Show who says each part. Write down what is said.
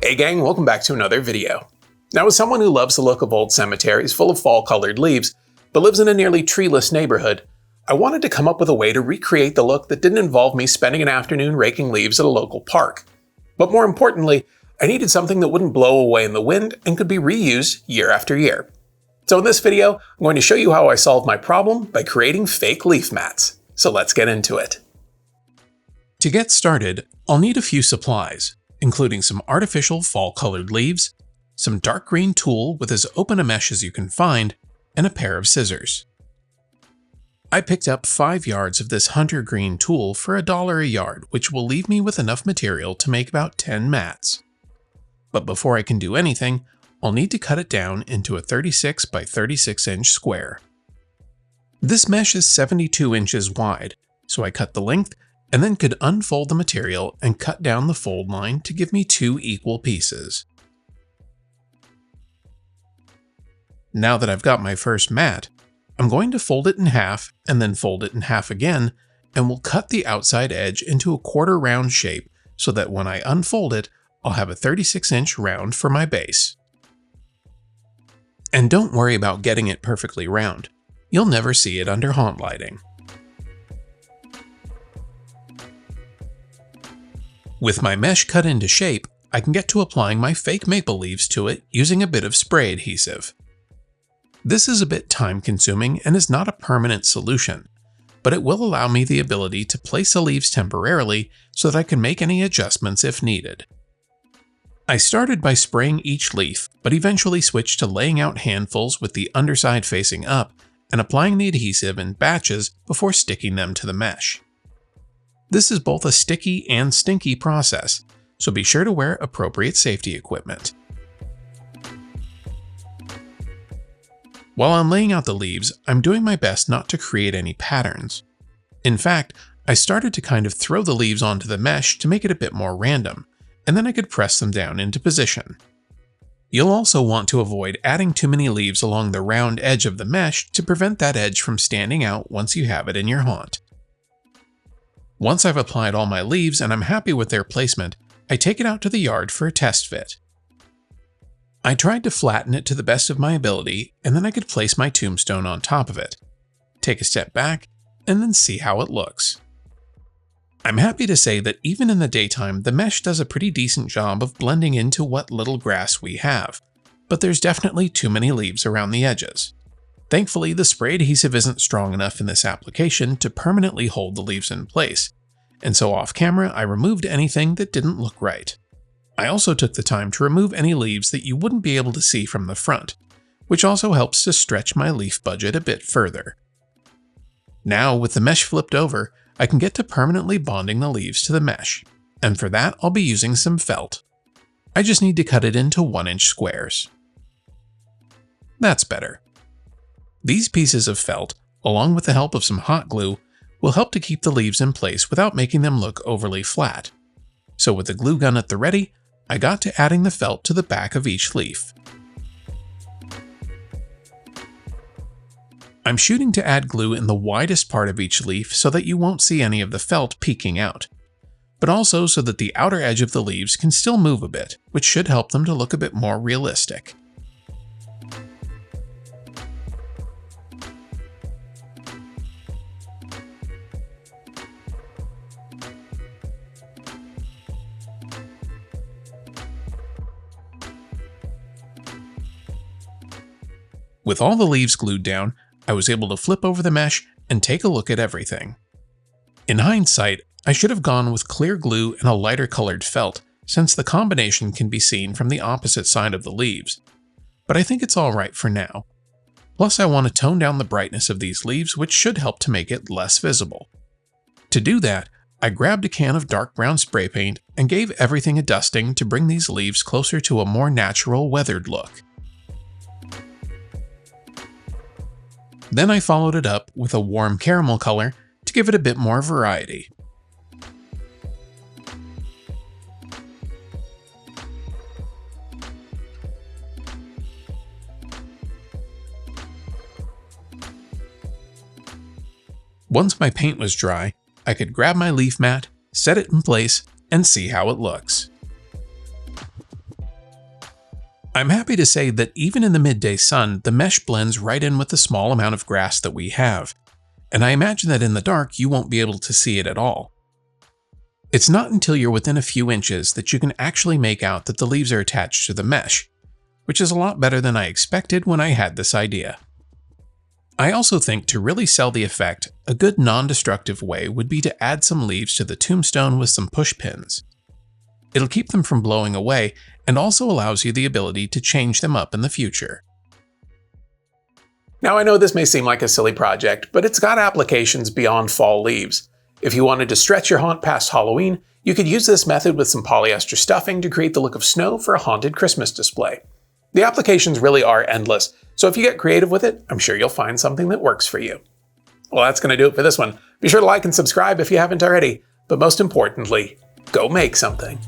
Speaker 1: Hey gang, welcome back to another video. Now, as someone who loves the look of old cemeteries full of fall-colored leaves, but lives in a nearly treeless neighborhood, I wanted to come up with a way to recreate the look that didn't involve me spending an afternoon raking leaves at a local park. But more importantly, I needed something that wouldn't blow away in the wind and could be reused year after year. So in this video, I'm going to show you how I solved my problem by creating fake leaf mats. So let's get into it. To get started, I'll need a few supplies, including some artificial fall-colored leaves, some dark green tulle with as open a mesh as you can find, and a pair of scissors. I picked up 5 yards of this hunter green tulle for $1 a yard, which will leave me with enough material to make about 10 mats. But before I can do anything, I'll need to cut it down into a 36 by 36 inch square. This mesh is 72 inches wide, so I cut the length and then could unfold the material and cut down the fold line to give me 2 equal pieces. Now that I've got my first mat, I'm going to fold it in half and then fold it in half again, and we'll cut the outside edge into a quarter round shape so that when I unfold it, I'll have a 36 inch round for my base. And don't worry about getting it perfectly round. You'll never see it under haunt lighting. With my mesh cut into shape, I can get to applying my fake maple leaves to it using a bit of spray adhesive. This is a bit time-consuming and is not a permanent solution, but it will allow me the ability to place the leaves temporarily so that I can make any adjustments if needed. I started by spraying each leaf, but eventually switched to laying out handfuls with the underside facing up and applying the adhesive in batches before sticking them to the mesh. This is both a sticky and stinky process, so be sure to wear appropriate safety equipment. While I'm laying out the leaves, I'm doing my best not to create any patterns. In fact, I started to kind of throw the leaves onto the mesh to make it a bit more random, and then I could press them down into position. You'll also want to avoid adding too many leaves along the round edge of the mesh to prevent that edge from standing out once you have it in your haunt. Once I've applied all my leaves and I'm happy with their placement, I take it out to the yard for a test fit. I tried to flatten it to the best of my ability, and then I could place my tombstone on top of it, take a step back, and then see how it looks. I'm happy to say that even in the daytime, the mesh does a pretty decent job of blending into what little grass we have, but there's definitely too many leaves around the edges. Thankfully, the spray adhesive isn't strong enough in this application to permanently hold the leaves in place, and so off camera I removed anything that didn't look right. I also took the time to remove any leaves that you wouldn't be able to see from the front, which also helps to stretch my leaf budget a bit further. Now, with the mesh flipped over, I can get to permanently bonding the leaves to the mesh, and for that I'll be using some felt. I just need to cut it into 1-inch squares. That's better. These pieces of felt, along with the help of some hot glue, will help to keep the leaves in place without making them look overly flat. So with the glue gun at the ready, I got to adding the felt to the back of each leaf. I'm shooting to add glue in the widest part of each leaf so that you won't see any of the felt peeking out, but also so that the outer edge of the leaves can still move a bit, which should help them to look a bit more realistic. With all the leaves glued down, I was able to flip over the mesh and take a look at everything. In hindsight, I should have gone with clear glue and a lighter colored felt, since the combination can be seen from the opposite side of the leaves. But I think it's alright for now. Plus I want to tone down the brightness of these leaves, which should help to make it less visible. To do that, I grabbed a can of dark brown spray paint and gave everything a dusting to bring these leaves closer to a more natural weathered look. Then I followed it up with a warm caramel color to give it a bit more variety. Once my paint was dry, I could grab my leaf mat, set it in place, and see how it looks. I'm happy to say that even in the midday sun, the mesh blends right in with the small amount of grass that we have, and I imagine that in the dark you won't be able to see it at all. It's not until you're within a few inches that you can actually make out that the leaves are attached to the mesh, which is a lot better than I expected when I had this idea. I also think to really sell the effect, a good non-destructive way would be to add some leaves to the tombstone with some push pins. It'll keep them from blowing away and also allows you the ability to change them up in the future.
Speaker 2: Now I know this may seem like a silly project, but it's got applications beyond fall leaves. If you wanted to stretch your haunt past Halloween, you could use this method with some polyester stuffing to create the look of snow for a haunted Christmas display. The applications really are endless, so if you get creative with it, I'm sure you'll find something that works for you. Well, that's going to do it for this one. Be sure to like and subscribe if you haven't already, but most importantly, go make something.